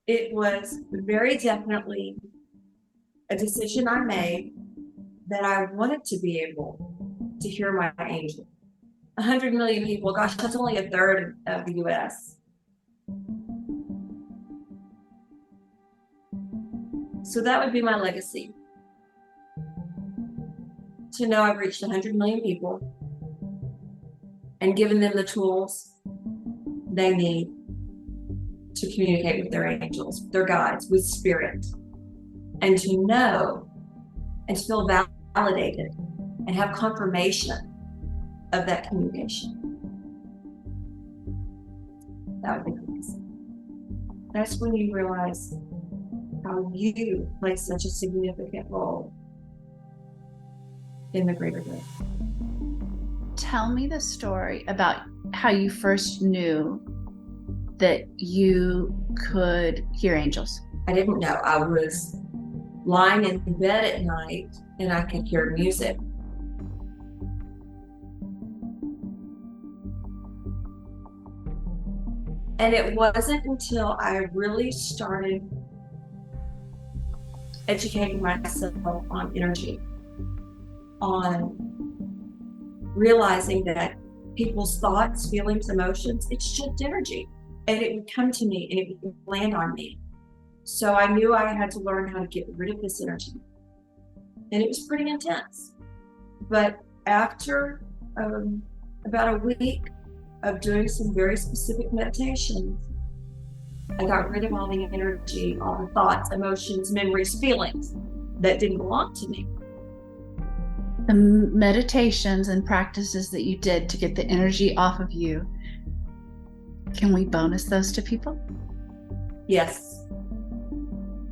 It was very definitely a decision I made that I wanted to be able to hear my angel. 100 million people, gosh, that's only a third of the US. So that would be my legacy, to know I've reached 100 million people and given them the tools they need to communicate with their angels, their guides, with spirit, and to know and to feel validated and have confirmation of that communication. That would be amazing. That's when you realize how you play such a significant role in the greater good. Tell me the story about how you first knew that you could hear angels. I didn't know. I was lying in bed at night and I could hear music. And it wasn't until I really started educating myself on energy, on realizing that people's thoughts, feelings, emotions, it's just energy. And it would come to me and it would land on me. So I knew I had to learn how to get rid of this energy. And it was pretty intense. But after about a week of doing some very specific meditations, I got rid of all the energy, all the thoughts, emotions, memories, feelings that didn't belong to me. The meditations and practices that you did to get the energy off of you, can we bonus those to people? Yes.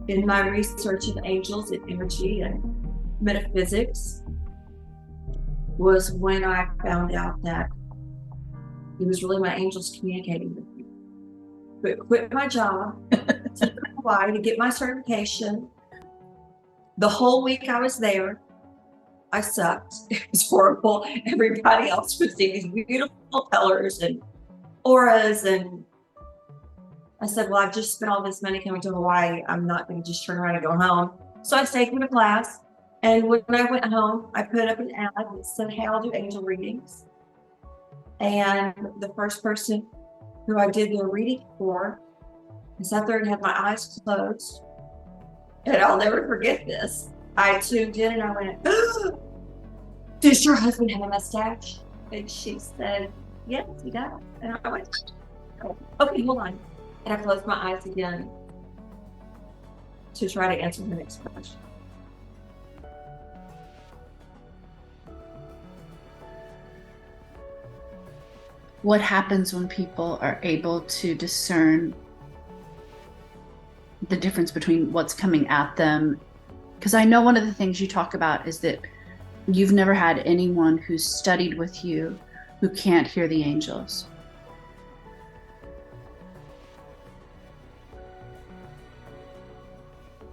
In my research of angels and energy and metaphysics was when I found out that it was really my angels communicating with me. But quit my job to Hawaii to get my certification. The whole week I was there, I sucked. It was horrible. Everybody else was seeing these beautiful colors and auras. And I said, well, I've just spent all this money coming to Hawaii. I'm not going to just turn around and go home. So I stayed in the class. And when I went home, I put up an ad that said, hey, I'll do angel readings. And the first person who I did the reading for, I sat there and had my eyes closed. And I'll never forget this. I tuned in and I went, oh, does your husband have a mustache? And she said, yes, he does. And I went, oh, okay, hold on. And I closed my eyes again to try to answer the next question. What happens when people are able to discern the difference between what's coming at them? Because I know one of the things you talk about is that you've never had anyone who's studied with you who can't hear the angels.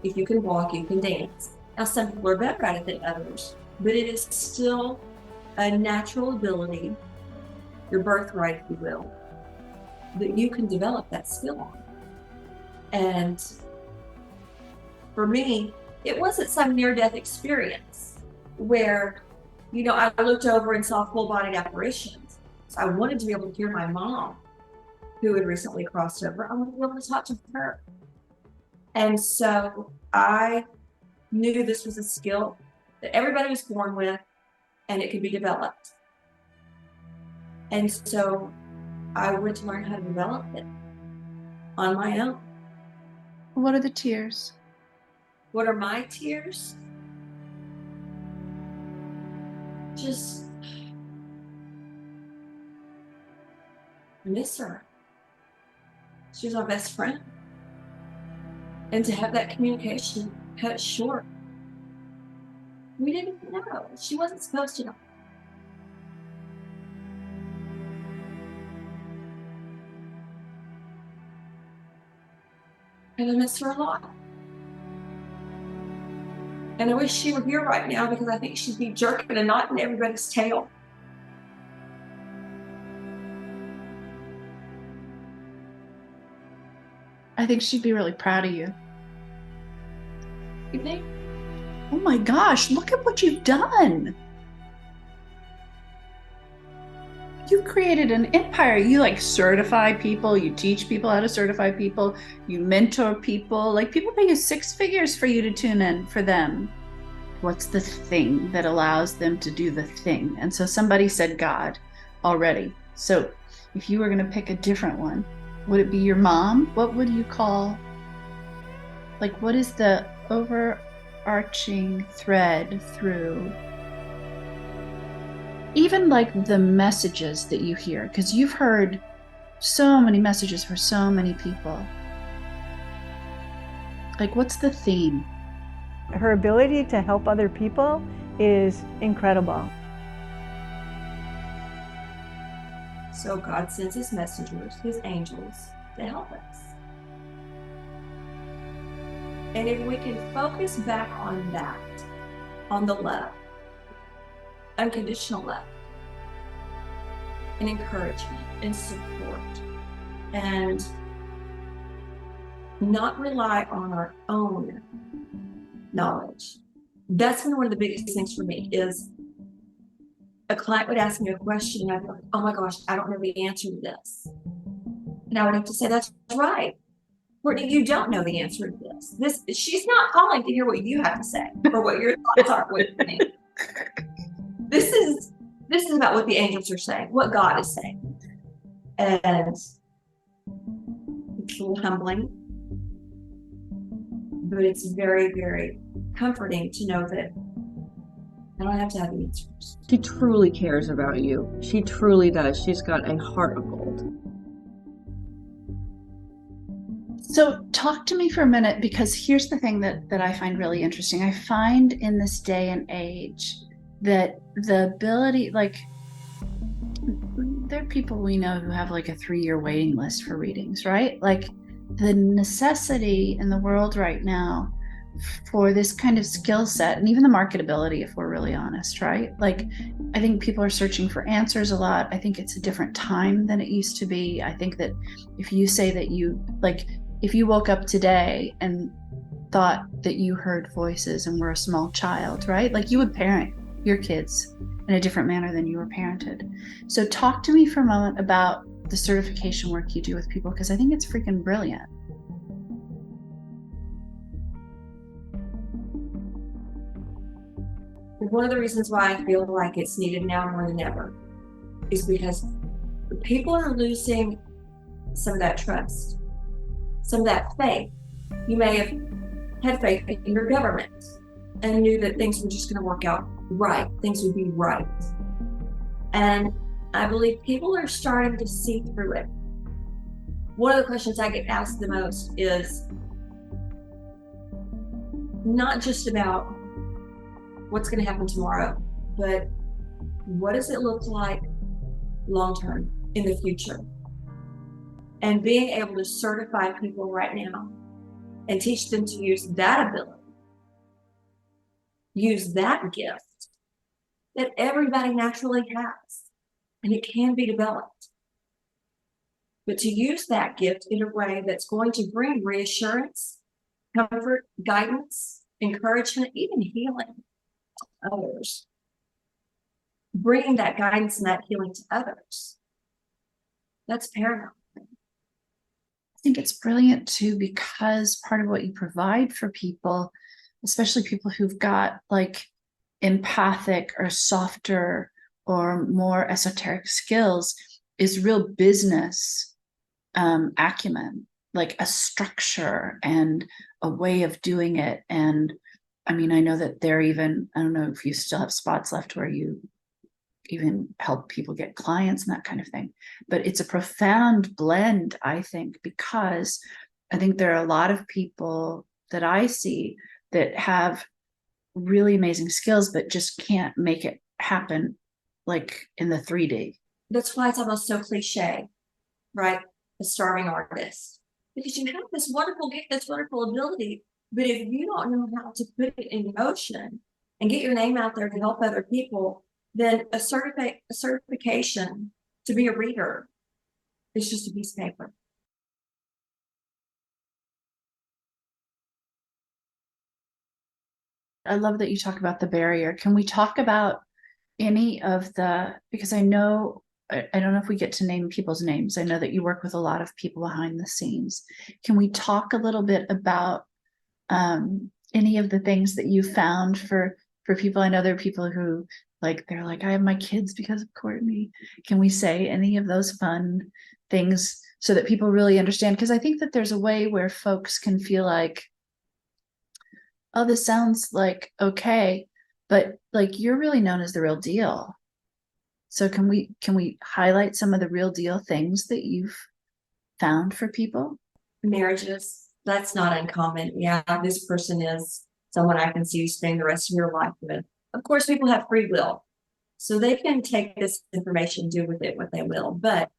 If you can walk, you can dance. Now, some people are better at it than others, but it is still a natural ability, your birthright, if you will, that you can develop that skill on. And for me, it wasn't some near-death experience where, I looked over and saw full-bodied apparitions. So I wanted to be able to hear my mom, who had recently crossed over. I wanted to be able to talk to her. And so I knew this was a skill that everybody was born with and it could be developed. And so I went to learn how to develop it on my own. What are the tears? What are my tears? Just I miss her. She was my best friend. And to have that communication cut short, we didn't know. She wasn't supposed to know. And I miss her a lot. And I wish she were here right now because I think she'd be jerking a knot in everybody's tail. I think she'd be really proud of you. You think? Oh my gosh, look at what you've done. You've created an empire. You like certify people, you teach people how to certify people, you mentor people. Like people pay you 6 figures for you to tune in for them. What's the thing that allows them to do the thing? And so somebody said God already. So if you were going to pick a different one, would it be your mom? What would you call, like, what is the overarching thread through even like the messages that you hear? Because you've heard so many messages for so many people. Like, what's the theme? Her ability to help other people is incredible. So God sends his messengers, his angels, to help us. And if we can focus back on that, on the love, unconditional love, and encouragement and support, and not rely on our own knowledge. That's been one of the biggest things for me is a client would ask me a question and I'd be like, oh my gosh, I don't know the answer to this. And I would have to say, that's right. Courtney, you don't know the answer to this. She's not calling to hear what you have to say or what your thoughts are with me. This is about what the angels are saying, what God is saying. And it's a little humbling, but it's very, very comforting to know that I don't have to have the answers. She truly cares about you. She truly does. She's got a heart of gold. So talk to me for a minute, because here's the thing that I find really interesting. I find in this day and age that the ability, like, there are people we know who have like a 3-year waiting list for readings, right? Like the necessity in the world right now for this kind of skill set, and even the marketability, if we're really honest, right? Like, I think people are searching for answers a lot. I think it's a different time than it used to be. I think that if you say that you, like, if you woke up today and thought that you heard voices and were a small child, right? Like, you would parent your kids in a different manner than you were parented. So talk to me for a moment about the certification work you do with people, because I think it's freaking brilliant. One of the reasons why I feel like it's needed now more than ever is because people are losing some of that trust, some of that faith. You may have had faith in your government and knew that things were just going to work out right, things would be right. And I believe people are starting to see through it. One of the questions I get asked the most is not just about what's going to happen tomorrow, but what does it look like long term in the future? And being able to certify people right now and teach them to use that ability, use that gift that everybody naturally has, and it can be developed. But to use that gift in a way that's going to bring reassurance, comfort, guidance, encouragement, even healing to others. Bringing that guidance and that healing to others. That's paramount. I think it's brilliant too, because part of what you provide for people, especially people who've got like empathic or softer or more esoteric skills, is real business acumen, like a structure and a way of doing it. And I mean, I know that they're even, I don't know if you still have spots left where you even help people get clients and that kind of thing, but it's a profound blend, I think, because I think there are a lot of people that I see that have really amazing skills but just can't make it happen like in the 3D. That's why it's almost so cliche, right? The starving artist, because you have this wonderful gift, this wonderful ability, but if you don't know how to put it in motion and get your name out there to help other people, then a certification to be a reader is just a piece of paper. I love that you talk about the barrier. Can we talk about any of the, because I know, I don't know if we get to name people's names. I know that you work with a lot of people behind the scenes. Can we talk a little bit about any of the things that you found for people? I know there are people who like, they're like, I have my kids because of Courtney. Can we say any of those fun things so that people really understand? Because I think that there's a way where folks can feel like, oh, this sounds like okay, but like you're really known as the real deal. So can we highlight some of the real deal things that you've found for people? Marriages, that's not uncommon. Yeah, this person is someone I can see you spending the rest of your life with. Of course, people have free will, so they can take this information, do with it what they will. But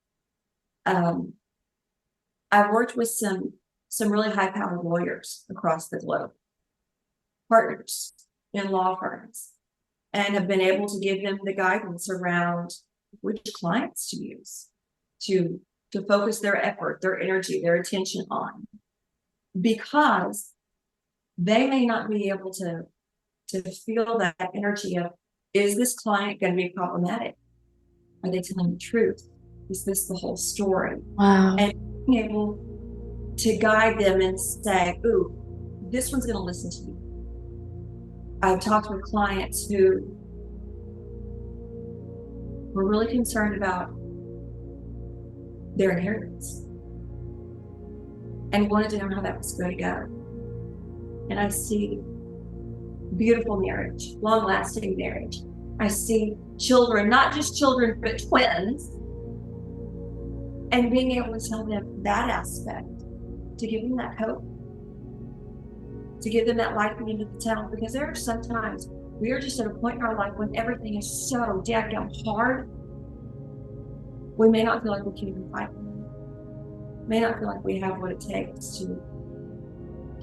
I've worked with some really high-powered lawyers across the globe, partners in law firms, and have been able to give them the guidance around which clients to use to focus their effort, their energy, their attention on, because they may not be able to feel that energy of, is this client going to be problematic? Are they telling the truth? Is this the whole story? Wow. And being able to guide them and say, ooh, this one's going to listen to you. I've talked with clients who were really concerned about their inheritance and wanted to know how that was going to go. And I see beautiful marriage, long-lasting marriage. I see children, not just children, but twins, and being able to tell them that aspect, to give them that hope, to give them that light at the end of the tunnel, because there are sometimes we are just at a point in our life when everything is so daggone hard, we may not feel like we can even fight, may not feel like we have what it takes to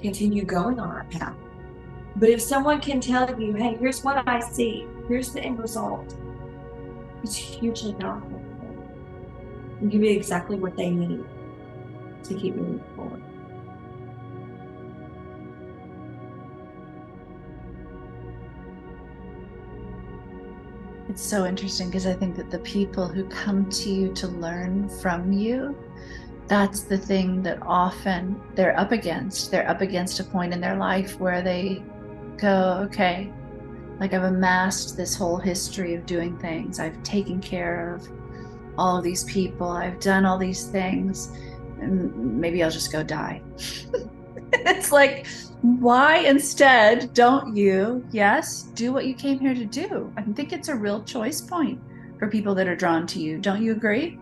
continue going on our path. But if someone can tell you, hey, here's what I see, here's the end result, it's hugely powerful. And give you exactly what they need to keep moving forward. It's so interesting because I think that the people who come to you to learn from you, that's the thing that often they're up against. They're up against a point in their life where they go, okay, like I've amassed this whole history of doing things. I've taken care of all of these people. I've done all these things, and maybe I'll just go die. It's like, why instead don't you, yes, do what you came here to do? I think it's a real choice point for people that are drawn to you. Don't you agree?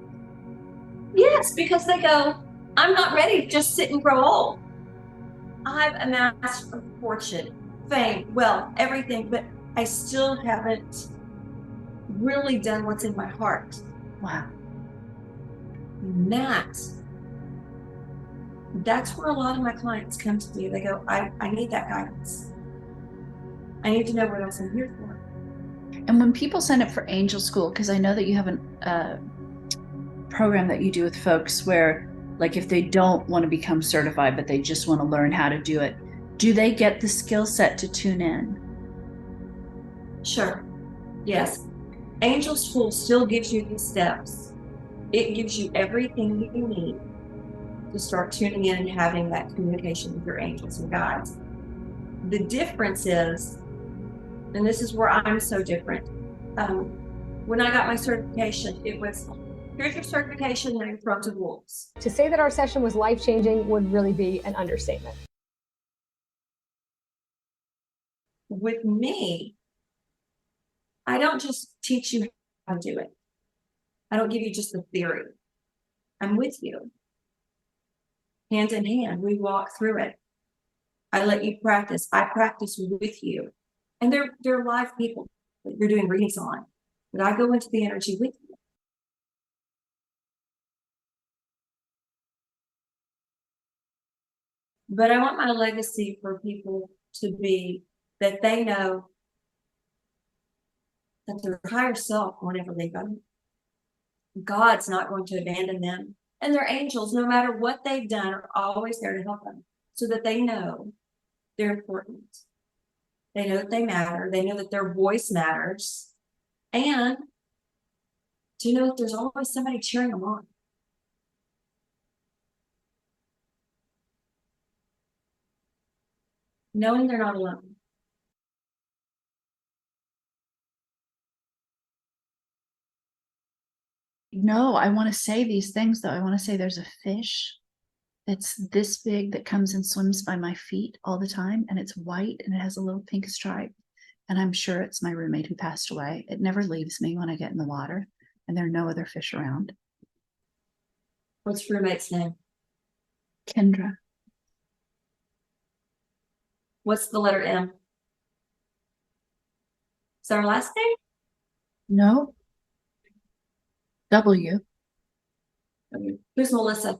Yes, because they go, I'm not ready to just sit and grow old. I've amassed a fortune, fame, wealth, everything, but I still haven't really done what's in my heart. Wow. And that's where a lot of my clients come to me. They go, I need that guidance. I need to know what else I'm here for. And when people sign up for Angel School, because I know that you have a program that you do with folks where, like, if they don't want to become certified, but they just want to learn how to do it, do they get the skill set to tune in? Sure. Yes. Angel School still gives you the steps. It gives you everything you need to start tuning in and having that communication with your angels and guides. The difference is, and this is where I'm so different. When I got my certification, it was, here's your certification, now you're thrown to the wolves. To say that our session was life-changing would really be an understatement. With me, I don't just teach you how to do it. I don't give you just the theory. I'm with you. Hand in hand, we walk through it. I let you practice. I practice with you. And they're live people that you're doing readings on. But I go into the energy with you. But I want my legacy for people to be that they know that their higher self won't ever leave them. God's not going to abandon them. And their angels, no matter what they've done, are always there to help them so that they know they're important. They know that they matter. They know that their voice matters. And do you know that there's always somebody cheering them on? Knowing they're not alone. No, I want to say these things though. I want to say there's a fish that's this big that comes and swims by my feet all the time, and it's white and it has a little pink stripe. And I'm sure it's my roommate who passed away. It never leaves me when I get in the water, and there are no other fish around. What's your roommate's name? Kendra. What's the letter M? Is that our last name? No. W. Who's Melissa?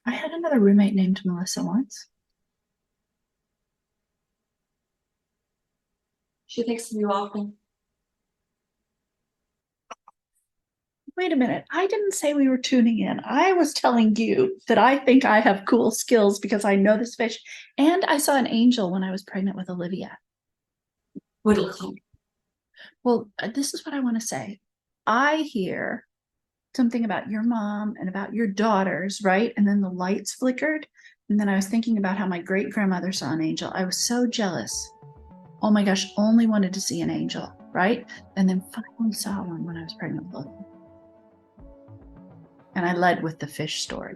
I had another roommate named Melissa once. She thinks of you often. Wait a minute. I didn't say we were tuning in. I was telling you that I think I have cool skills because I know this fish. And I saw an angel when I was pregnant with Olivia. What it look like? Well, this is what I want to say. I hear something about your mom and about your daughters, right? And then the lights flickered. And then I was thinking about how my great grandmother saw an angel. I was so jealous. Oh my gosh, only wanted to see an angel, right? And then finally saw one when I was pregnant with Olivia. And I led with the fish story.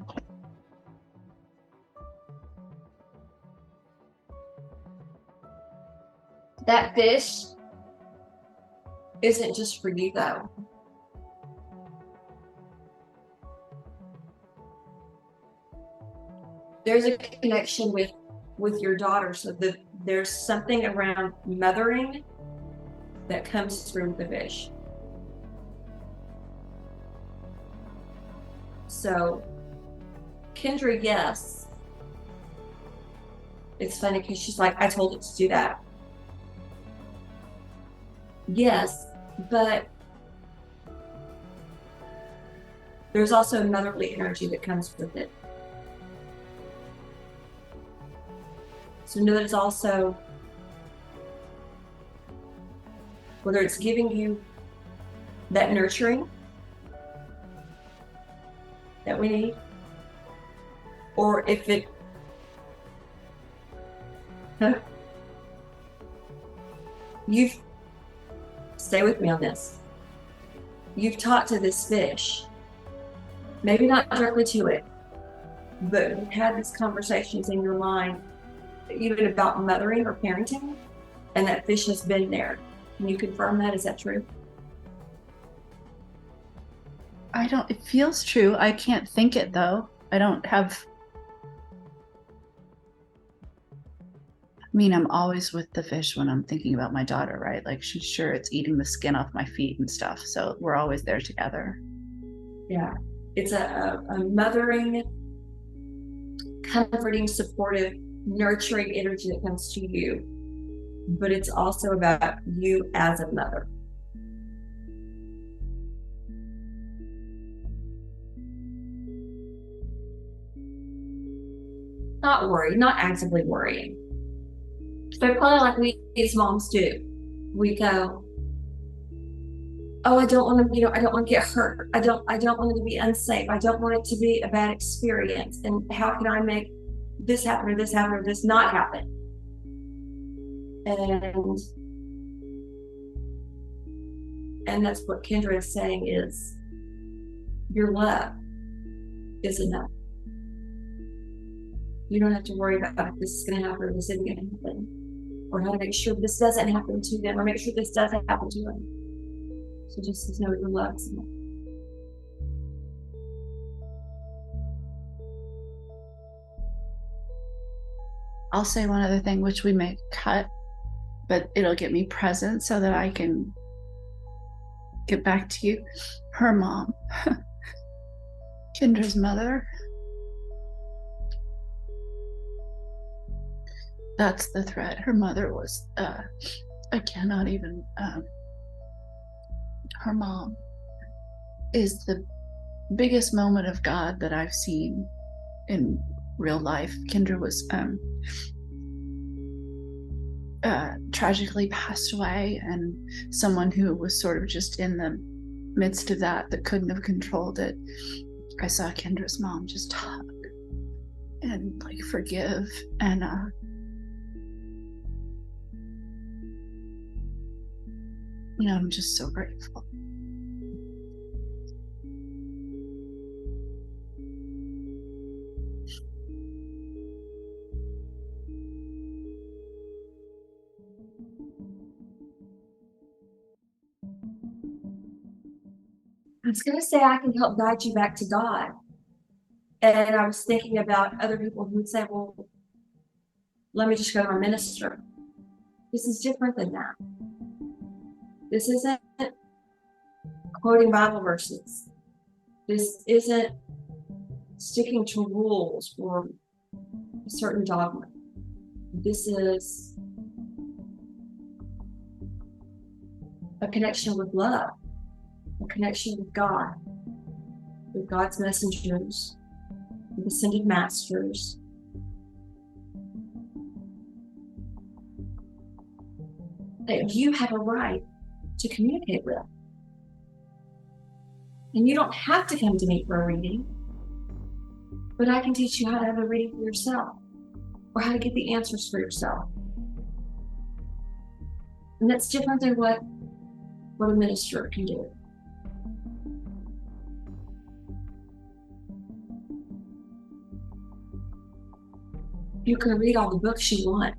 That fish isn't just for you though. There's a connection with your daughter, so there's something around mothering that comes through with the fish. So, Kendra, yes. It's funny because she's like, I told it to do that. Yes, but there's also motherly energy that comes with it. So know that it's also, whether it's giving you that nurturing that we need, or if it you've, stay with me on this, you've talked to this fish, maybe not directly to it, but you've had these conversations in your mind even about mothering or parenting, and that fish has been there. Can you confirm that? Is that true? It feels true. I can't think it though. I don't have, I mean, I'm always with the fish when I'm thinking about my daughter, right? Like she's sure it's eating the skin off my feet and stuff. So we're always there together. Yeah. It's a mothering, comforting, supportive, nurturing energy that comes to you, but it's also about you as a mother. Not worry, not actively worrying. But probably like we as moms do. We go, oh, I don't want to, I don't want to get hurt. I don't want it to be unsafe. I don't want it to be a bad experience. And how can I make this happen or this happen or this not happen? And that's what Kendra is saying is your love is enough. You don't have to worry about if this is going to happen or this isn't going to happen, or how to make sure this doesn't happen to them, or make sure this doesn't happen to them. So just know your love is enough. I'll say one other thing, which we may cut, but it'll get me present so that I can get back to you. Her mom, Kendra's mother. That's the thread. Her mother was, I cannot even, her mom is the biggest moment of God that I've seen in real life. Kendra was tragically passed away, and someone who was sort of just in the midst of that couldn't have controlled it. I saw Kendra's mom just hug and like forgive, and I'm just so grateful. I was going to say I can help guide you back to God. And I was thinking about other people who would say, well, let me just go to my minister. This is different than that. This isn't quoting Bible verses. This isn't sticking to rules or a certain dogma. This is a connection with love, a connection with God, with God's messengers, with ascended masters. That you have a right to communicate with. And you don't have to come to me for a reading, but I can teach you how to have a reading for yourself, or how to get the answers for yourself. And that's different than what a minister can do. You can read all the books you want,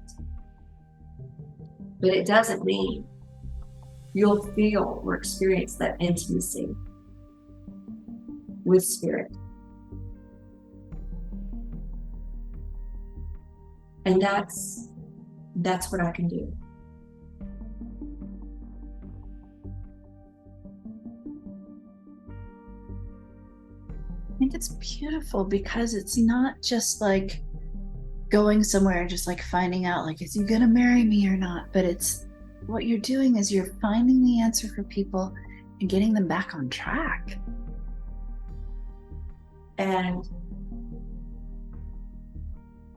but it doesn't mean you'll feel or experience that intimacy with spirit. And that's what I can do. I think it's beautiful because it's not just like going somewhere and just like finding out like, is he gonna marry me or not? But it's what you're doing is you're finding the answer for people and getting them back on track. And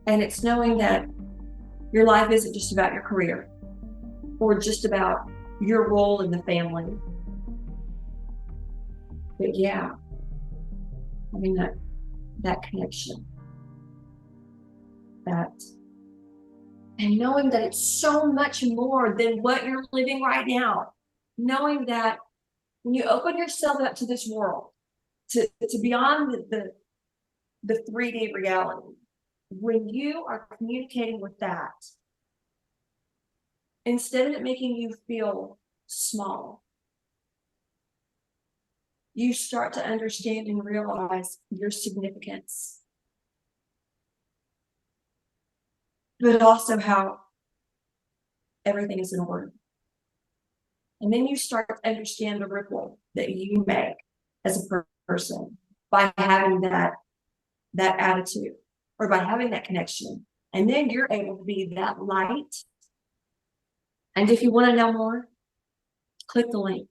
it's knowing that your life isn't just about your career or just about your role in the family. But yeah, having that connection. And knowing that it's so much more than what you're living right now. Knowing that when you open yourself up to this world, to beyond the 3D reality, when you are communicating with that, instead of it making you feel small, you start to understand and realize your significance, but also how everything is in order. And then you start to understand the ripple that you make as a person by having that attitude or by having that connection. And then you're able to be that light. And if you want to know more, click the link.